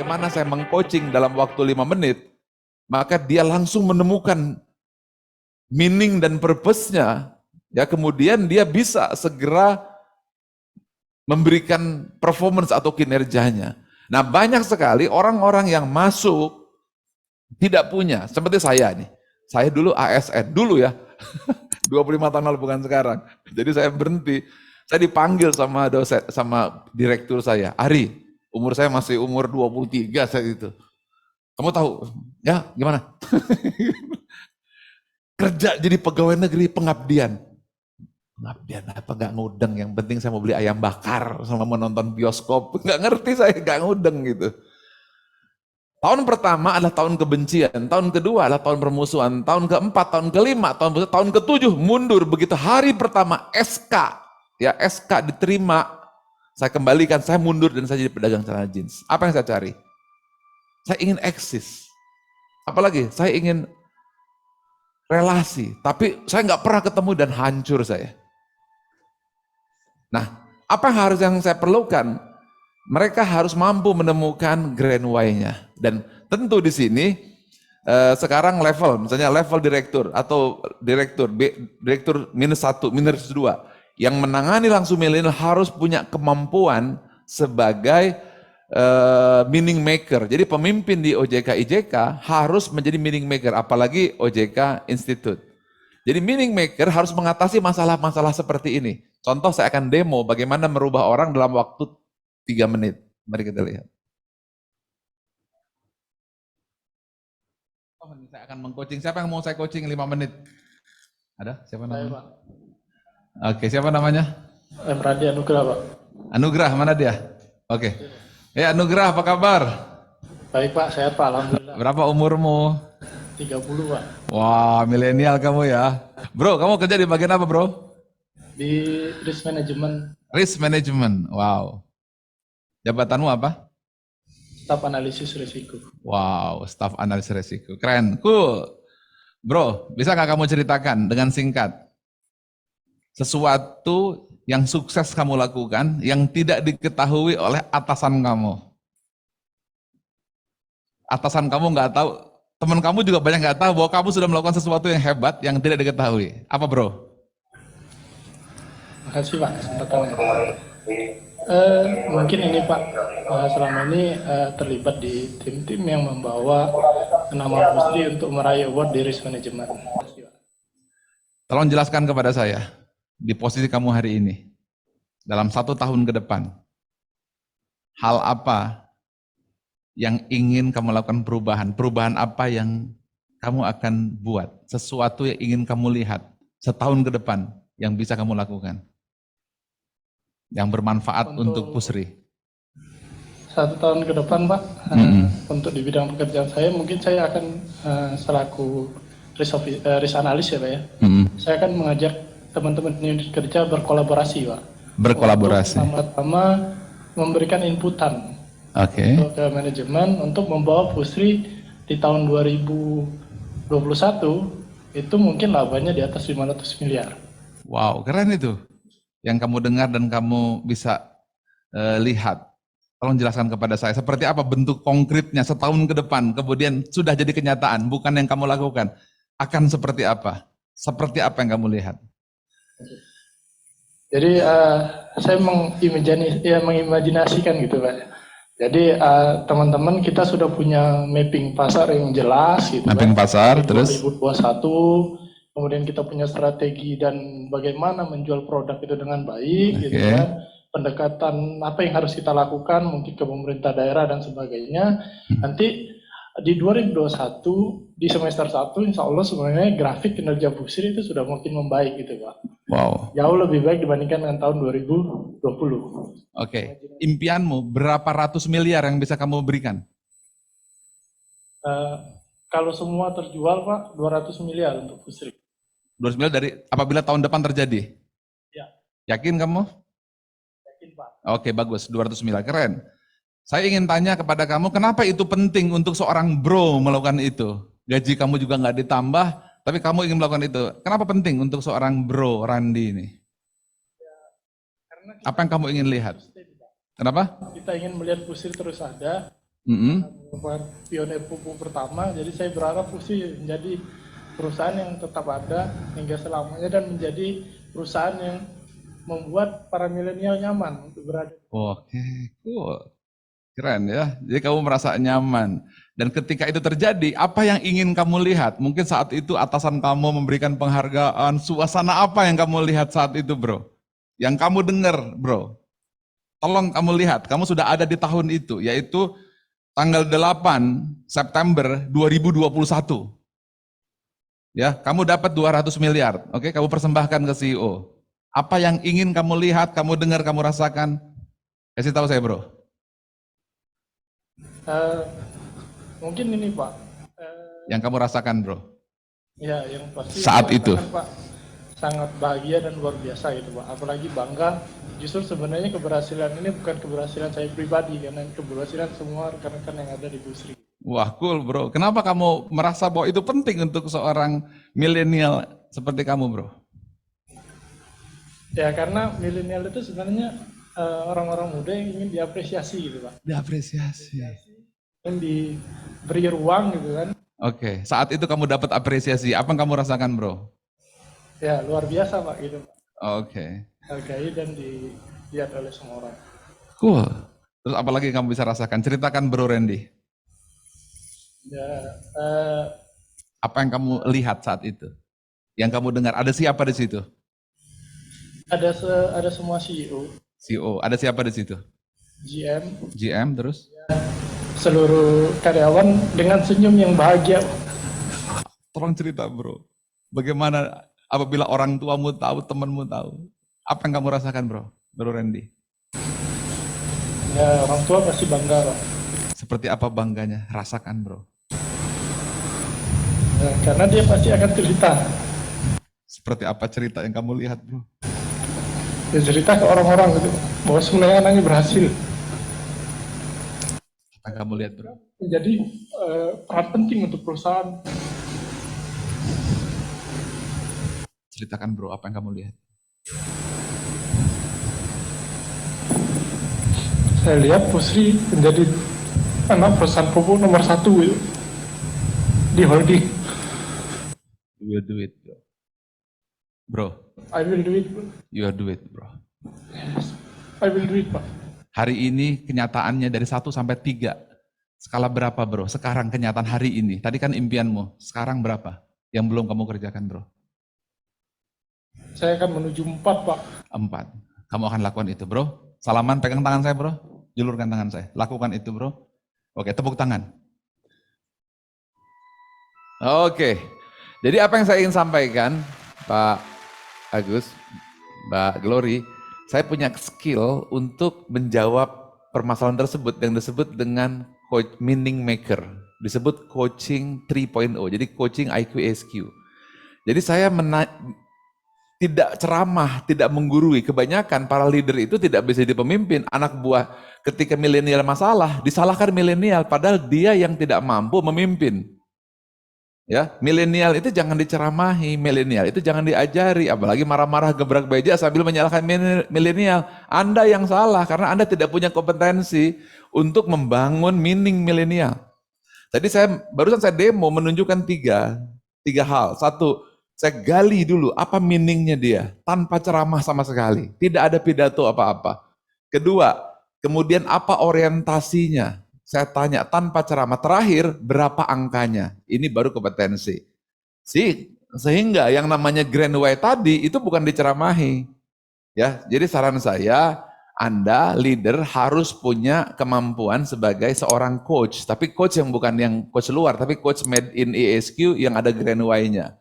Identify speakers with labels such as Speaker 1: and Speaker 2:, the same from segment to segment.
Speaker 1: bagaimana saya mengcoaching dalam waktu 5 menit, maka dia langsung menemukan meaning dan purpose-nya, ya kemudian dia bisa segera memberikan performance atau kinerjanya. Nah, banyak sekali orang-orang yang masuk tidak punya, seperti saya nih. Saya dulu ASN, dulu ya, 25 tahun lalu, bukan sekarang. Jadi saya berhenti, saya dipanggil sama dosen, sama direktur saya, Ari, umur saya masih umur 23 saat itu. Kamu tahu, ya gimana? Kerja jadi pegawai negeri pengabdian. Pengabdian apa, gak ngudeng, yang penting saya mau beli ayam bakar sama menonton bioskop, gak ngerti saya, gak ngudeng gitu. Tahun pertama adalah tahun kebencian, tahun kedua adalah tahun permusuhan, tahun keempat, tahun kelima, tahun ketujuh mundur. Begitu hari pertama SK, ya SK diterima, saya kembalikan, saya mundur dan saya jadi pedagang celana jeans. Apa yang saya cari? Saya ingin eksis. Apalagi saya ingin relasi, tapi saya nggak pernah ketemu dan hancur saya. Nah, apa yang saya perlukan? Mereka harus mampu menemukan grand why-nya. Dan tentu di sini sekarang level, misalnya level direktur atau direktur -1, -2, yang menangani langsung milenial harus punya kemampuan sebagai meaning maker. Jadi pemimpin di OJK IJK harus menjadi meaning maker, apalagi OJK Institute. Jadi meaning maker harus mengatasi masalah-masalah seperti ini. Contoh, saya akan demo bagaimana merubah orang dalam waktu 3 menit. Mari kita lihat. Oh, saya akan mengcoaching. Siapa yang mau saya coaching 5 menit? Ada? Siapa namanya? Oke, siapa namanya?
Speaker 2: Emradi Anugrah, Pak.
Speaker 1: Anugrah, mana dia? Oke. Ya, Anugrah, apa kabar?
Speaker 2: Baik, Pak. Sehat, Pak. Alhamdulillah.
Speaker 1: Berapa umurmu?
Speaker 2: 30, Pak.
Speaker 1: Wah, milenial kamu ya. Bro, kamu kerja di bagian apa, bro?
Speaker 2: Di risk management.
Speaker 1: Risk management, wow. Jabatanmu apa?
Speaker 2: Staf analisis risiko.
Speaker 1: Wow, staf analisis risiko. Keren, cool. Bro, bisa nggak kamu ceritakan dengan singkat sesuatu yang sukses kamu lakukan yang tidak diketahui oleh atasan kamu? Atasan kamu nggak tahu, teman kamu juga banyak nggak tahu bahwa kamu sudah melakukan sesuatu yang hebat yang tidak diketahui. Apa, bro?
Speaker 2: Makasih, Pak, kesempatannya. Mungkin ini, Pak, selama ini terlibat di tim-tim yang membawa nama Busri untuk meraih award di risk management.
Speaker 1: Tolong jelaskan kepada saya, di posisi kamu hari ini, dalam 1 tahun ke depan, hal apa yang ingin kamu lakukan perubahan? Perubahan apa yang kamu akan buat? Sesuatu yang ingin kamu lihat setahun ke depan yang bisa kamu lakukan? Yang bermanfaat untuk Pusri.
Speaker 2: 1 tahun ke depan, Pak, untuk di bidang pekerjaan saya, mungkin saya akan selaku risk analis ya, Pak ya. Saya akan mengajak teman-teman unit kerja berkolaborasi, Pak.
Speaker 1: Berkolaborasi.
Speaker 2: Pertama memberikan inputan untuk ke manajemen untuk membawa Pusri di tahun 2021 itu mungkin labanya di atas 500 miliar.
Speaker 1: Wow, keren itu. Yang kamu dengar dan kamu bisa lihat. Tolong jelaskan kepada saya, seperti apa bentuk konkretnya setahun ke depan, kemudian sudah jadi kenyataan, bukan yang kamu lakukan. Akan seperti apa? Seperti apa yang kamu lihat?
Speaker 2: Jadi saya mengimajinasikan gitu, Pak. Jadi teman-teman kita sudah punya mapping pasar yang jelas gitu.
Speaker 1: Mapping pasar, terus
Speaker 2: 2021, kemudian kita punya strategi dan bagaimana menjual produk itu dengan baik gitu kan. Pendekatan apa yang harus kita lakukan mungkin ke pemerintah daerah dan sebagainya. Nanti di 2021 di semester 1 insya Allah sebenarnya grafik kinerja Busri itu sudah makin membaik gitu, Pak.
Speaker 1: Wow.
Speaker 2: Jauh lebih baik dibandingkan dengan tahun 2020.
Speaker 1: Oke. Impianmu berapa ratus miliar yang bisa kamu berikan?
Speaker 2: Kalau semua terjual, Pak, 200 miliar untuk Busri.
Speaker 1: 200 miliar dari apabila tahun depan terjadi?
Speaker 2: Ya.
Speaker 1: Yakin kamu?
Speaker 2: Yakin, Pak.
Speaker 1: Oke, bagus. 200 miliar, keren. Saya ingin tanya kepada kamu, kenapa itu penting untuk seorang bro melakukan itu? Gaji kamu juga nggak ditambah, tapi kamu ingin melakukan itu. Kenapa penting untuk seorang bro Randi ini? Apa yang kamu ingin lihat? Kenapa?
Speaker 2: Kita ingin melihat Busri terus ada,
Speaker 1: Mm-mm.
Speaker 2: merupakan pionir pupuk pertama. Jadi saya berharap Pusri menjadi perusahaan yang tetap ada hingga selamanya dan menjadi perusahaan yang membuat para milenial nyaman untuk berada.
Speaker 1: Oke, cool. Keren ya. Jadi kamu merasa nyaman. Dan ketika itu terjadi, apa yang ingin kamu lihat? Mungkin saat itu atasan kamu memberikan penghargaan, suasana apa yang kamu lihat saat itu, bro? Yang kamu dengar, bro. Tolong kamu lihat, kamu sudah ada di tahun itu, yaitu tanggal 8 September 2021. Ya, kamu dapat 200 miliar. Oke, kamu persembahkan ke CEO. Apa yang ingin kamu lihat, kamu dengar, kamu rasakan? Kasih tahu saya, bro.
Speaker 2: Mungkin ini Pak.
Speaker 1: Yang kamu rasakan, bro.
Speaker 2: Ya, yang pasti
Speaker 1: Saat itu.
Speaker 2: Pak, sangat bahagia dan luar biasa gitu Pak. Apalagi bangga. Justru sebenarnya keberhasilan ini bukan keberhasilan saya pribadi, karena keberhasilan semua rekan-rekan yang ada di Pusri.
Speaker 1: Wah, cool, bro. Kenapa kamu merasa bahwa itu penting untuk seorang milenial seperti kamu, bro?
Speaker 2: Ya, karena milenial itu sebenarnya orang-orang muda yang ingin diapresiasi gitu Pak.
Speaker 1: Diapresiasi.
Speaker 2: Yang diberi ruang gitu kan.
Speaker 1: Oke, saat itu kamu dapat apresiasi. Apa yang kamu rasakan, bro?
Speaker 2: Ya, luar biasa Pak gitu Pak.
Speaker 1: Oke.
Speaker 2: Hargai dan dilihat oleh semua orang.
Speaker 1: Cool. Terus apa lagi yang kamu bisa rasakan? Ceritakan, bro Randy.
Speaker 2: Ya,
Speaker 1: Apa yang kamu lihat saat itu? Yang kamu dengar? Ada siapa di situ?
Speaker 2: ada semua CEO,
Speaker 1: CEO. Ada siapa di situ?
Speaker 2: GM,
Speaker 1: GM terus?
Speaker 2: seluruh karyawan dengan senyum yang bahagia.
Speaker 1: Tolong cerita, bro. Bagaimana apabila orang tuamu tahu, temanmu tahu? Apa yang kamu rasakan, bro? Bro Randy.
Speaker 2: Ya, orang tua pasti bangga Pak.
Speaker 1: Seperti apa bangganya? Rasakan, bro.
Speaker 2: Ya, karena dia pasti akan cerita.
Speaker 1: Seperti apa cerita yang kamu lihat, bro?
Speaker 2: Dia cerita ke orang-orang gitu, bahwa sebenarnya anaknya berhasil.
Speaker 1: Apa yang kamu lihat, bro?
Speaker 2: Jadi peran penting untuk perusahaan.
Speaker 1: Ceritakan, bro, apa yang kamu lihat?
Speaker 2: Saya lihat Pusri menjadi anak perusahaan pupuk nomor 1 gitu, di holding.
Speaker 1: You will do it, bro. Bro,
Speaker 2: I will do it.
Speaker 1: you will do it, bro.
Speaker 2: Yes. I will do it Pak.
Speaker 1: Hari ini kenyataannya dari 1 sampai 3. Skala berapa, bro? Sekarang kenyataan hari ini. Tadi kan impianmu. Sekarang berapa yang belum kamu kerjakan, bro?
Speaker 2: Saya akan menuju 4 Pak.
Speaker 1: 4. Kamu akan lakukan itu, bro. Salaman, pegang tangan saya, bro. Julurkan tangan saya. Lakukan itu, bro. Oke, tepuk tangan. Oke. Jadi apa yang saya ingin sampaikan, Pak Agus, Mbak Glory, saya punya skill untuk menjawab permasalahan tersebut yang disebut dengan meaning maker, disebut coaching 3.0, jadi coaching IQ SQ. Jadi saya tidak ceramah, tidak menggurui. Kebanyakan para leader itu tidak bisa jadi pemimpin. Anak buah ketika milenial masalah, disalahkan milenial, padahal dia yang tidak mampu memimpin. Ya, milenial itu jangan diceramahi, milenial itu jangan diajari, apalagi marah-marah gebrak beja sambil menyalahkan milenial. Anda yang salah karena Anda tidak punya kompetensi untuk membangun meaning milenial. Tadi barusan saya demo menunjukkan tiga hal. Satu, saya gali dulu apa meaningnya dia tanpa ceramah sama sekali, tidak ada pidato apa-apa. Kedua, kemudian apa orientasinya? Saya tanya tanpa ceramah. Terakhir, berapa angkanya? Ini baru kompetensi. Sehingga yang namanya Grand Way tadi itu bukan diceramahi. Ya, jadi saran saya, Anda leader harus punya kemampuan sebagai seorang coach, tapi coach yang bukan yang coach luar, tapi coach made in ESQ yang ada Grand Way-nya.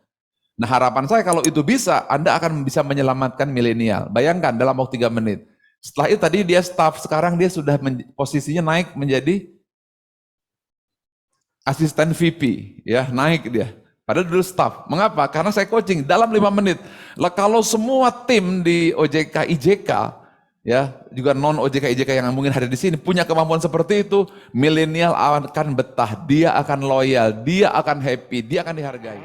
Speaker 1: Nah, harapan saya kalau itu bisa, Anda akan bisa menyelamatkan milenial. Bayangkan dalam waktu 3 menit. Setelah itu tadi dia staff, sekarang dia sudah posisinya naik menjadi asisten VP, ya naik dia. Padahal dulu staff. Mengapa? Karena saya coaching dalam 5 menit. Lah kalau semua tim di OJK IJK, ya juga non OJK IJK yang mungkin ada di sini punya kemampuan seperti itu, milenial akan betah, dia akan loyal, dia akan happy, dia akan dihargai.